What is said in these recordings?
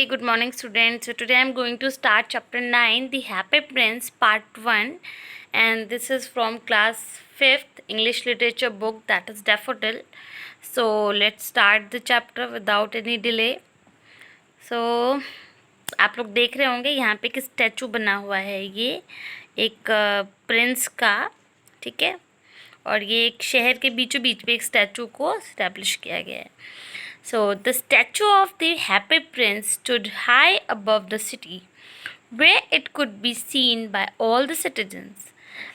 Good morning, students. So today I'm going to start chapter 9, The Happy Prince, part 1, and this is from class 5th English literature book, that is Daffodil. So let's start the chapter without any delay. So आप लोग देख रहे होंगे यहाँ पे एक statue बना हुआ है, ये एक प्रिंस का, ठीक है, और ये एक शहर के बीचों बीच में एक स्टैचू को इस्टेब्लिश किया गया है. So the statue of the happy prince stood high above the city, where it could be seen by all the citizens.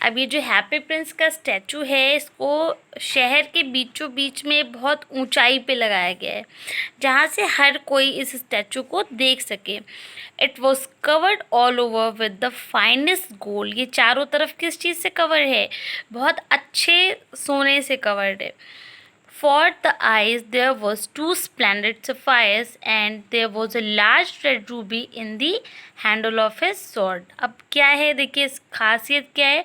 अब ये जो हैप्पी प्रिंस का स्टैचू है, इसको शहर के बीचों बीच में बहुत ऊंचाई पे लगाया गया है, जहाँ से हर कोई इस स्टैचू को देख सके. It was covered all over with the finest gold. ये चारों तरफ किस चीज़ से कवर है? बहुत अच्छे सोने से कवर्ड है. For the eyes there was two splendid sapphires, and there was a large red ruby in the handle of his sword. अब क्या है, देखिए इस खासियत क्या है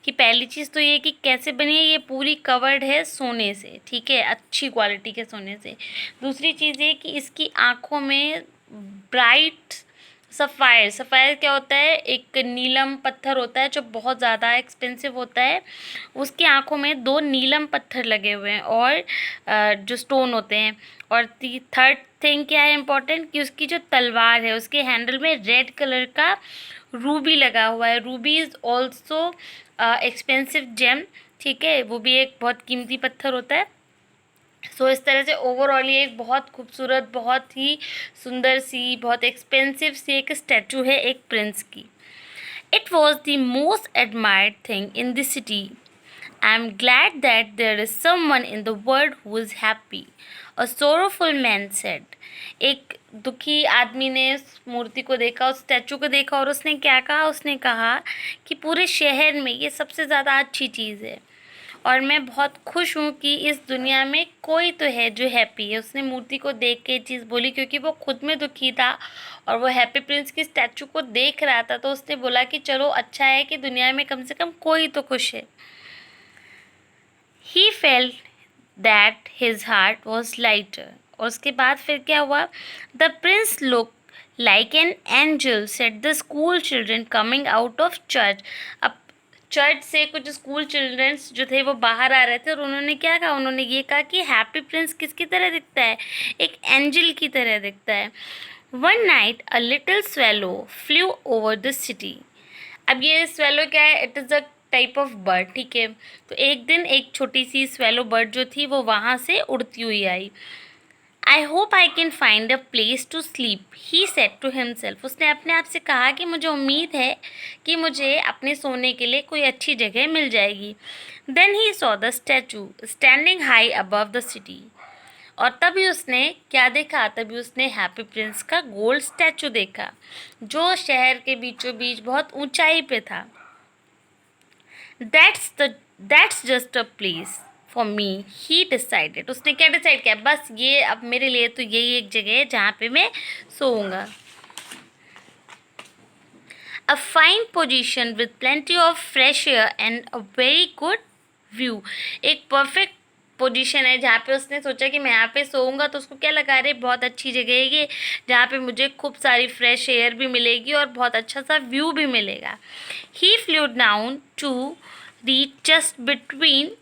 कि पहली चीज़ तो ये कि कैसे बनी है, ये पूरी कवर्ड है सोने से, ठीक है, अच्छी क्वालिटी के सोने से. दूसरी चीज़ ये कि इसकी आँखों में ब्राइट सफ़ायर क्या होता है? एक नीलम पत्थर होता है जो बहुत ज़्यादा एक्सपेंसिव होता है. उसकी आंखों में 2 नीलम पत्थर लगे हुए हैं और जो स्टोन होते हैं. और थर्ड थिंग क्या है इम्पोर्टेंट, कि उसकी जो तलवार है उसके हैंडल में रेड कलर का रूबी लगा हुआ है. Ruby is also expensive gem, ठीक है, वो भी एक बहुत कीमती पत्थर होता है. सो इस तरह से ओवरऑल ये एक बहुत खूबसूरत, बहुत ही सुंदर सी, बहुत एक्सपेंसिव सी एक स्टैचू है एक प्रिंस की. It was the most admired thing in the city. I am glad that there is someone in the world who is happy, a sorrowful man said. एक दुखी आदमी ने उस मूर्ति को देखा, उस स्टैचू को देखा, और उसने क्या कहा? उसने कहा कि पूरे शहर में ये सबसे ज़्यादा अच्छी चीज़ है, और मैं बहुत खुश हूँ कि इस दुनिया में कोई तो है जो हैप्पी है. उसने मूर्ति को देख के ये चीज़ बोली क्योंकि वो खुद में दुखी था और वो हैप्पी प्रिंस की स्टैचू को देख रहा था. तो उसने बोला कि चलो अच्छा है कि दुनिया में कम से कम कोई तो खुश है. He felt that his heart was lighter. और उसके बाद फिर क्या हुआ? The Prince look like an angel, said the school children coming out of church. अब चर्च से कुछ स्कूल चिल्ड्रंस जो थे वो बाहर आ रहे थे, और उन्होंने क्या कहा? उन्होंने ये कहा कि हैप्पी प्रिंस किसकी तरह दिखता है? एक एंजल की तरह दिखता है. One night a little swallow flu over the city. अब ये स्वेलो क्या है? It is a type of bird, ठीक है. तो एक दिन एक छोटी सी स्वेलो बर्ड जो थी वो वहाँ से उड़ती हुई आई. I hope I can find a place to sleep, he said to himself. उसने अपने आप से कहा कि मुझे उम्मीद है कि मुझे अपने सोने के लिए कोई अच्छी जगह मिल जाएगी. Then he saw the statue standing high above the city. और तभी उसने क्या देखा? तभी उसने हैप्पी प्रिंस का गोल्ड स्टैचू देखा जो शहर के बीचों बीच बहुत ऊंचाई पे था. That's just a place for me, he decided. उसने क्या डिसाइड किया? बस ये अब मेरे लिए तो यही एक जगह है जहाँ पे मैं सोऊंगा. A fine position with plenty of fresh air and a very good view. एक परफेक्ट पोजीशन है जहाँ पे उसने सोचा कि मैं यहाँ पे सोऊंगा. तो उसको क्या लगा? रहे बहुत अच्छी जगह है ये, जहाँ पे मुझे खूब सारी फ्रेश एयर भी मिलेगी और बहुत अच्छा सा व्यू भी मिलेगा. He flew down to reach just between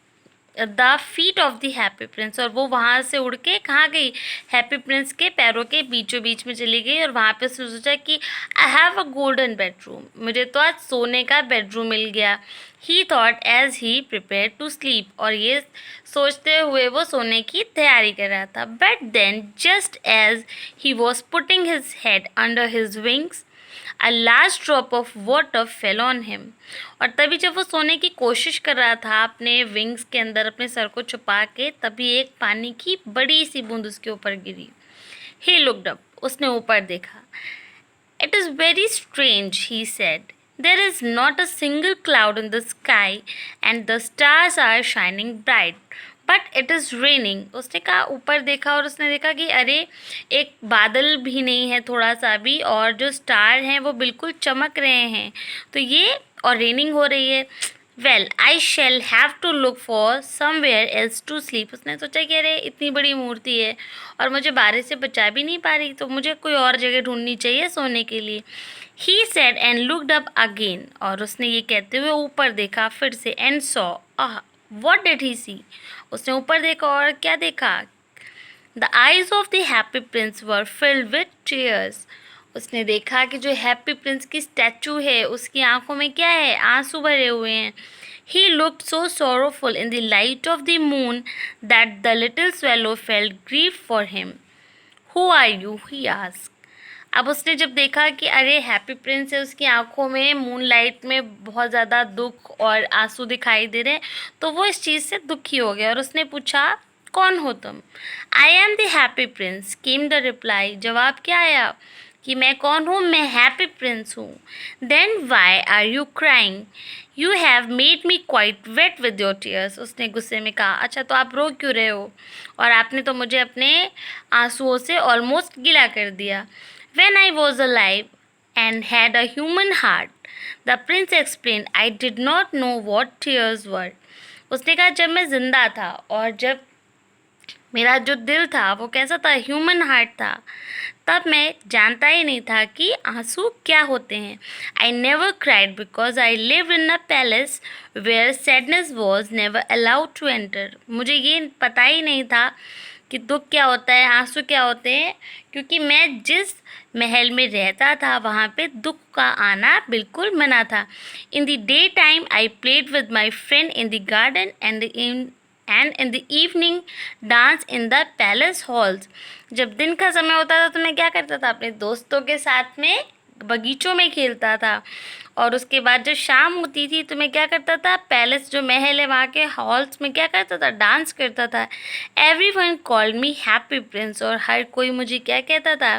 the feet of the happy Prince. और वो वहाँ से उड़ के कहाँ गई? हैप्पी प्रिंस के पैरों के बीचों बीच में चली गई. और वहाँ पे उसने सोचा कि I have a golden bedroom, मुझे तो आज सोने का बेडरूम मिल गया. He thought as he prepare to sleep. और ये सोचते हुए वो सोने की तैयारी कर रहा था. But then just as he was putting his head under his wings, a large drop of water fell on him. और तभी जब वो सोने की कोशिश कर रहा था अपने विंग्स के अंदर अपने सर को छुपा के, तभी एक पानी की बड़ी सी बूंद उसके ऊपर गिरी. He looked up. उसने ऊपर देखा. It is very strange, he said. There is not a single cloud in the sky and the stars are shining bright, but it is raining. उसने कहा, ऊपर देखा और उसने देखा कि अरे एक बादल भी नहीं है थोड़ा सा भी, और जो स्टार हैं वो बिल्कुल चमक रहे हैं. तो ये और रेनिंग हो रही है. Well I shall have to look for somewhere else to sleep. उसने सोचा कि अरे इतनी बड़ी मूर्ति है और मुझे बारिश से बचा भी नहीं पा रही, तो मुझे कोई और जगह ढूंढनी चाहिए सोने के लिए। He said and looked up again. और उसने ये कहते हुए ऊपर देखा फिर से। And saw, what did he see? उसने ऊपर देखा और क्या देखा? The eyes of the happy Prince were filled with tears. उसने देखा कि जो हैप्पी प्रिंस की स्टैचू है उसकी आंखों में क्या है? आंसू भरे हुए हैं। He looked so sorrowful in the light of the moon that the little swallow felt grief for him. Who are you? he asked. अब उसने जब देखा कि अरे हैप्पी प्रिंस है, उसकी आंखों में मून लाइट में बहुत ज़्यादा दुख और आंसू दिखाई दे रहे हैं, तो वो इस चीज़ से दुखी हो गया और उसने पूछा, कौन हो तुम? I am the happy prince, came the reply. जवाब क्या आया कि मैं कौन हूँ? मैं हैप्पी प्रिंस हूँ। Then why are you crying? You have made me quite wet with your tears. उसने गुस्से में कहा, अच्छा तो आप रो क्यों रहे हो? और आपने तो मुझे अपने आंसुओं से ऑलमोस्ट गीला कर दिया। When I was alive and had a human heart, the prince explained, I did not know what tears were. उसने कहा जब मैं जिंदा था और जब मेरा जो दिल था वो कैसा था? ह्यूमन हार्ट था, तब मैं जानता ही नहीं था कि आंसू क्या होते हैं। I never cried because I live in a palace where sadness was never allowed to enter. मुझे ये पता ही नहीं था कि दुख क्या होता है, आंसू क्या होते हैं, क्योंकि मैं जिस महल में रहता था वहाँ पे दुख का आना बिल्कुल मना था। In the day time I played with my friend in the garden and in the evening dance in the palace halls. जब दिन का समय होता था तो मैं क्या करता था? अपने दोस्तों के साथ में बगीचों में खेलता था, और उसके बाद जब शाम होती थी तो मैं क्या करता था? पैलेस जो महल है वहाँ के हॉल्स में क्या करता था? डांस करता था। Everyone called me happy Prince. और हर कोई मुझे क्या कहता था?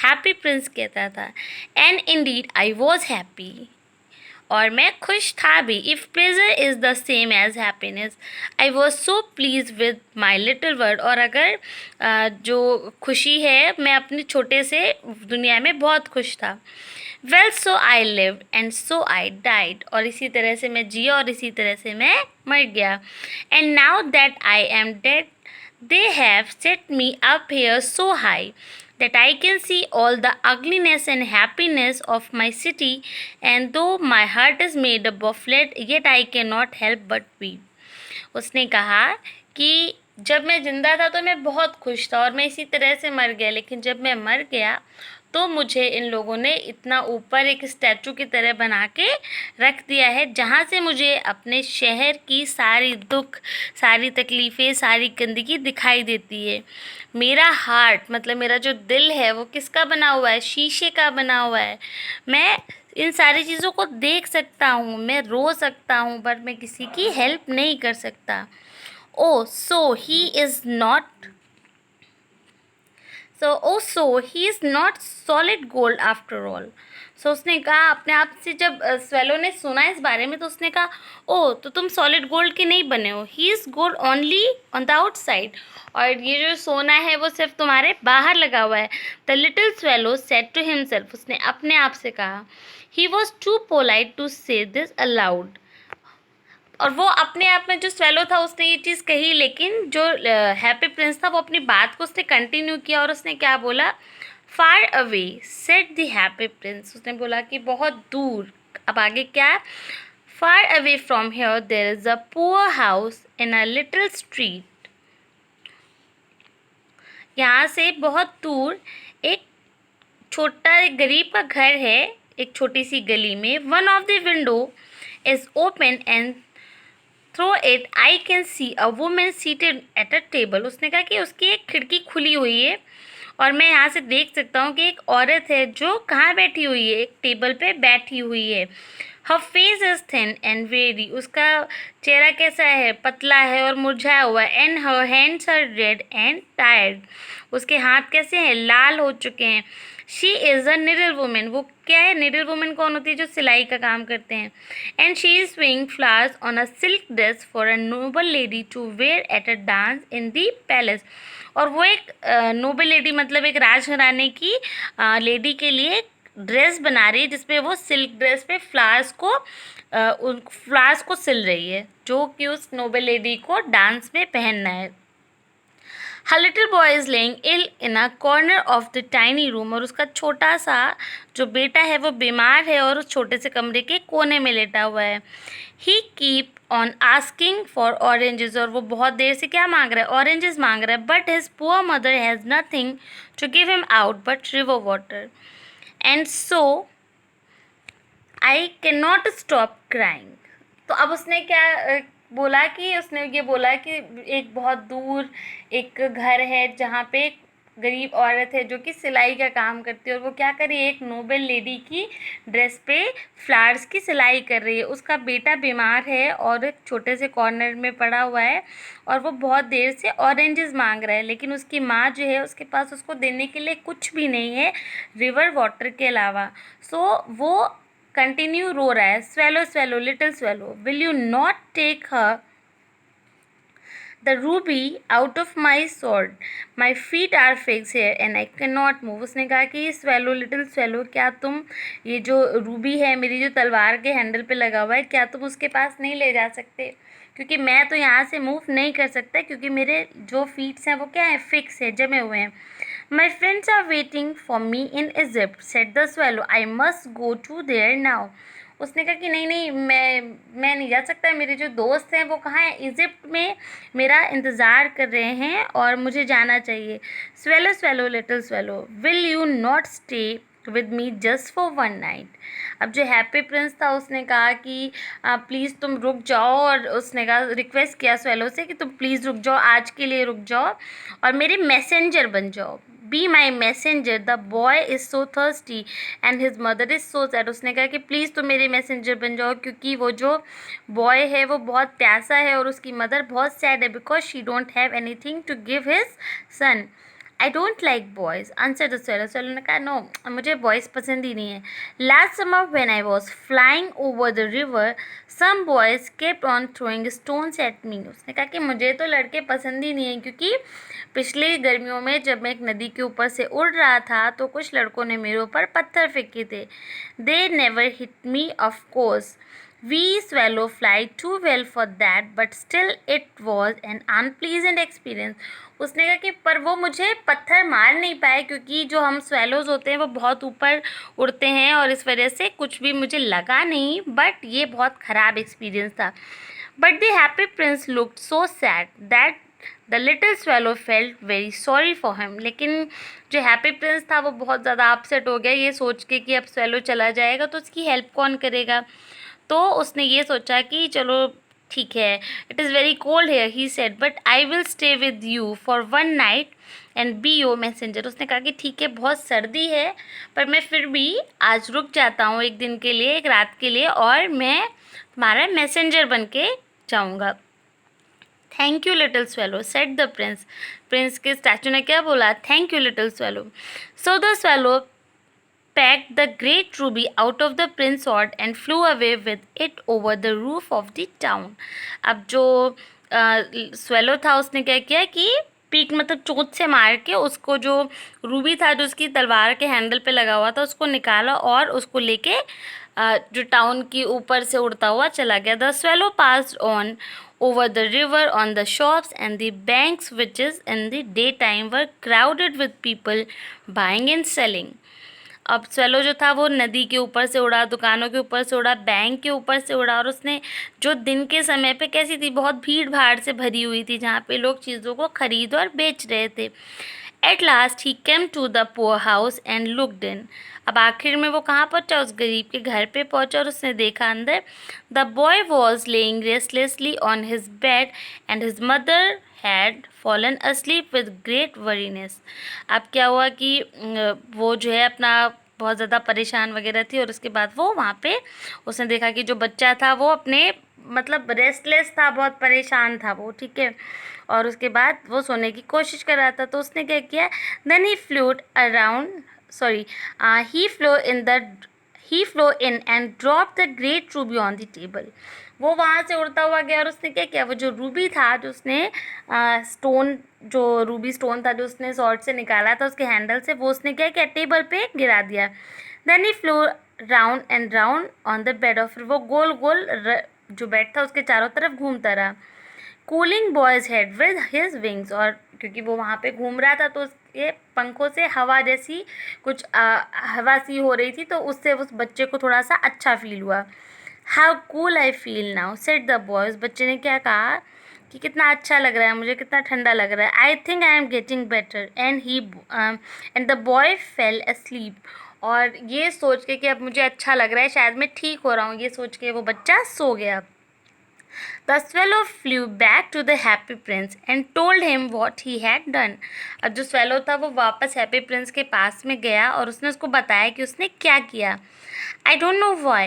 हैप्पी प्रिंस कहता था। And indeed I was happy. और मैं खुश था भी। If pleasure is the same as happiness, I was so please with my little word. और अगर जो खुशी है, मैं अपने छोटे से दुनिया में बहुत खुश था। Well so I live and so I died. और इसी तरह से मैं जिया और इसी तरह से मैं मर गया। And now that I am dead they have set me up here so high that I can see all the ugliness and happiness of my city, and though my heart is made up of lead, yet I cannot help but weep. उसने कहा कि जब मैं जिंदा था तो मैं बहुत खुश था और मैं इसी तरह से मर गया, लेकिन जब मैं मर गया तो मुझे इन लोगों ने इतना ऊपर एक स्टैचू की तरह बना के रख दिया है, जहाँ से मुझे अपने शहर की सारी दुख, सारी तकलीफ़ें, सारी गंदगी दिखाई देती है। मेरा हार्ट मतलब मेरा जो दिल है वो किसका बना हुआ है? शीशे का बना हुआ है। मैं इन सारी चीज़ों को देख सकता हूँ, मैं रो सकता हूँ, बट मैं किसी की हेल्प नहीं कर सकता। Oh so he is not so he is not solid gold after all. So उसने कहा अपने आप से, जब स्वेलो ने सुना इस बारे में तो उसने कहा, ओ तो तुम सॉलिड गोल्ड के नहीं बने हो, he is gold only on the outside. और ये जो सोना है वो सिर्फ तुम्हारे बाहर लगा हुआ है। The little swallow said to himself, उसने अपने आप से कहा। He was too polite to say this aloud. और वो अपने आप में जो स्वेलो था उसने ये चीज़ कही, लेकिन जो हैप्पी प्रिंस था वो अपनी बात को उसने कंटिन्यू किया और उसने क्या बोला? Far away said the happy prince. उसने बोला कि बहुत दूर। अब आगे क्या? Far away from here there is a poor house in a little street. यहाँ से बहुत दूर एक छोटा एक गरीब का घर है, एक छोटी सी गली में। One of the window is open and through it I can see a women seated at a table. उसने कहा कि उसकी एक खिड़की खुली हुई है और मैं यहाँ से देख सकता हूँ कि एक औरत है जो कहाँ बैठी हुई है? एक टेबल पे बैठी हुई है। Her face is thin and very. उसका चेहरा कैसा है? पतला है और मुरझाया हुआ है। And her hands are red and tired. उसके हाथ कैसे हैं? लाल हो चुके हैं। She is a needle woman. वो क्या है? निडल वुमेन कौन होती है? जो सिलाई का काम करते हैं। And she is sewing flowers on a silk dress for a noble lady to wear at a dance in the palace. और वो एक नोबल लेडी मतलब एक राजघराने की लेडी के लिए ड्रेस बना रही है जिसपे वो सिल्क ड्रेस पे उन फ्लावर्स को सिल रही है, जो कि उस नोबल लेडी को डांस में पहनना है। Her little boy is laying ill in a corner of the tiny room, और उसका छोटा सा जो बेटा है वो बीमार है और उस छोटे से कमरे के कोने में लेटा हुआ है। He keep on asking for oranges, और वो बहुत देर से क्या मांग रहा है, ऑरेंजेस मांग रहा है, but his poor mother has nothing to give him out but river water, and so I cannot stop crying। तो अब उसने क्या बोला कि उसने ये बोला कि एक बहुत दूर एक घर है जहाँ पे एक गरीब औरत है जो कि सिलाई का काम करती है, और वो क्या कर रही है, एक नोबल लेडी की ड्रेस पे फ्लावर्स की सिलाई कर रही है। उसका बेटा बीमार है और एक छोटे से कॉर्नर में पड़ा हुआ है, और वो बहुत देर से ऑरेंजेस मांग रहा है, लेकिन उसकी माँ जो है उसके पास उसको देने के लिए कुछ भी नहीं है रिवर वाटर के अलावा। सो वो कंटिन्यू रो रहा है, swallow swallow little swallow, will you not take her the ruby out of my sword, my feet are fix here and I can not move. उसने कहा कि स्वेलो लिटिल स्वेलो, क्या तुम ये जो रूबी है मेरी जो तलवार के हैंडल पे लगा हुआ है, क्या तुम उसके पास नहीं ले जा सकते, क्योंकि मैं तो यहाँ से मूव नहीं कर सकता, क्योंकि मेरे जो फीट्स हैं वो क्या है, फिक्स है, जमे हुए हैं। My friends are waiting for me in Egypt, said the swallow. I must go to there now. उसने कहा कि नहीं नहीं, मैं नहीं जा सकता, मेरे जो दोस्त हैं वो कहाँ हैं, इजिप्ट में मेरा इंतज़ार कर रहे हैं और मुझे जाना चाहिए। Swallow swallow little swallow, will you not stay with me just for one night. अब जो हैप्पी प्रिंस था उसने कहा कि प्लीज़ तुम रुक जाओ, और उसने कहा, रिक्वेस्ट किया स्वेलो से कि तुम प्लीज़ रुक जाओ, आज के लिए रुक जाओ और मेरे मैसेंजर बन जाओ। Be my messenger, the boy is so thirsty and his mother is so sad. उसने कहा कि प्लीज़ तुम मेरे मैसेंजर बन जाओ, क्योंकि वो जो बॉय है वो बहुत प्यासा है और उसकी मदर बहुत सैड है, because she don't have any thing to give his son. I don't like boys, answer the swallow. Swallow ने कहा नो, मुझे बॉयज़ पसंद ही नहीं है। Last summer when I was flying over the river some boys kept on throwing stones at me. उसने कहा कि मुझे तो लड़के पसंद ही नहीं है, क्योंकि पिछली गर्मियों में जब मैं एक नदी के ऊपर से उड़ रहा था तो कुछ लड़कों ने मेरे ऊपर पत्थर फेंके थे। They never hit me of course, we swallow fly too well for that, but still it was an unpleasant experience। उसने कहा कि पर वो मुझे पत्थर मार नहीं पाए, क्योंकि जो हम स्वेलोज होते हैं वो बहुत ऊपर उड़ते हैं, और इस वजह से कुछ भी मुझे लगा नहीं, बट ये बहुत ख़राब एक्सपीरियंस था। But the happy Prince looked so sad that the little swallow felt very sorry for him. लेकिन जो हैप्पी प्रिंस था वो बहुत ज़्यादा अपसेट हो गया ये सोच के कि अब स्वेलो चला जाएगा तो उसकी हेल्प कौन करेगा। तो उसने ये सोचा कि चलो ठीक है, it is very cold here, he said, but I will stay with you for one night and be your messenger. उसने कहा कि ठीक है, बहुत सर्दी है पर मैं फिर भी आज रुक जाता हूँ एक दिन के लिए, एक रात के लिए, और मैं तुम्हारा मैसेंजर बन के जाऊँगा। Thank you little swallow, said the Prince. Prince के स्टैचू ने क्या बोला, thank you little swallow. So the swallow packed the great ruby out of the prince's sword and flew away with it over the roof of the town। अब जो swallow था उसने क्या किया कि पीक मतलब चोंच से मार के उसको जो रूबी था जो उसकी तलवार के हैंडल पे लगा हुआ था उसको निकाला और उसको लेके जो टाउन की ऊपर से उड़ता हुआ चला गया। The swallow passed on over the river on the shops and the banks, which is in the daytime were crowded with people buying and selling। अब स्वेलो जो था वो नदी के ऊपर से उड़ा, दुकानों के ऊपर से उड़ा, बैंक के ऊपर से उड़ा, और उसने जो दिन के समय पे कैसी थी, बहुत भीड़ भाड़ से भरी हुई थी जहाँ पे लोग चीज़ों को खरीद और बेच रहे थे। At last he came to the poor house and looked in. अब आखिर में वो कहाँ पहुँचा, उस गरीब के घर पे पहुँचा और उसने देखा अंदर। The boy was laying restlessly on his bed and his mother had fallen asleep with great weariness। अब क्या हुआ कि वो जो है अपना बहुत ज़्यादा परेशान वगैरह थी, और उसके बाद वो वहाँ पे उसने देखा कि जो बच्चा था वो अपने मतलब रेस्टलेस था, बहुत परेशान था वो, ठीक है, और उसके बाद वो सोने की कोशिश कर रहा था। तो उसने क्या किया, then he flood around sorry he flew in and drop the great ruby on the table. वो वहाँ से उड़ता हुआ गया और उसने क्या किया, वो जो रूबी था जो उसने स्टोन जो रूबी स्टोन था जो उसने सॉर्ट से निकाला था उसके हैंडल से, वो उसने क्या किया, टेबल पे गिरा दिया। Then he flew round and round on the bed of, वो गोल गोल जो बेड था उसके चारों तरफ घूमता रहा। Cooling boys head with his wings, और क्योंकि वो वहाँ पे घूम रहा था तो उसके पंखों से हवा जैसी कुछ हवा सी हो रही थी, तो उससे उस बच्चे को थोड़ा सा अच्छा फील हुआ। How cool I feel now said the boy, उस बच्चे ने क्या कहा कि कितना अच्छा लग रहा है मुझे, कितना ठंडा लग रहा है। I think I am getting better and the boy fail asleep, और ये सोच के कि अब मुझे अच्छा लग रहा है, शायद मैं ठीक हो रहा हूँ, ये सोच के वो बच्चा सो गया। The swallow flew back to the happy prince and told him what he had done. अब जो swallow था वो वापस happy prince के पास में गया और उसने उसको बताया कि उसने क्या किया। I don't know why,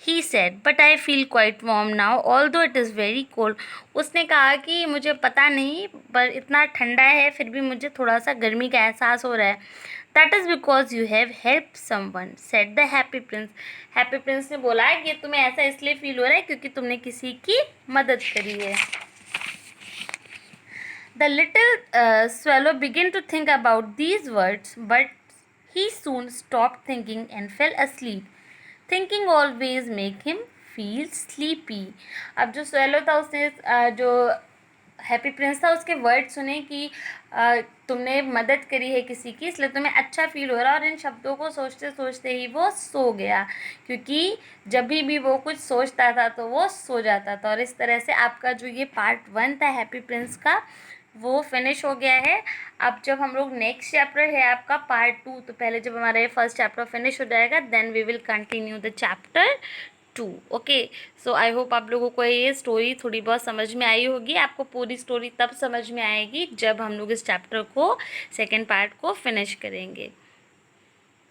he said, but I feel quite warm now, although it is very cold. उसने कहा कि मुझे पता नहीं पर इतना ठंडा है फिर भी मुझे थोड़ा सा गर्मी का एहसास हो रहा है। That is because you have helped someone, said the happy prince. Happy Prince ने बोला कि तुम्हें ऐसा इसलिए फील हो रहा है क्योंकि तुमने किसी की मदद करी है। The little swallow began to think about these words, but he soon stopped thinking and fell asleep. Thinking always make him feel sleepy. अब जो swallow था उसने जो हैप्पी प्रिंस था उसके वर्ड सुने कि तुमने मदद करी है किसी की इसलिए तुम्हें अच्छा फील हो रहा है, और इन शब्दों को सोचते सोचते ही वो सो गया, क्योंकि जब भी वो कुछ सोचता था तो वो सो जाता था। और इस तरह से आपका जो ये पार्ट 1 था हैप्पी प्रिंस का वो फिनिश हो गया है। अब जब हम लोग नेक्स्ट चैप्टर है आपका पार्ट 2, तो पहले जब हमारा ये फर्स्ट चैप्टर फिनिश हो जाएगा then we will continue the chapter 2। Okay, so I hope आप लोगों को ये स्टोरी थोड़ी बहुत समझ में आई होगी। आपको पूरी स्टोरी तब समझ में आएगी जब हम लोग इस चैप्टर को सेकेंड पार्ट को फिनिश करेंगे।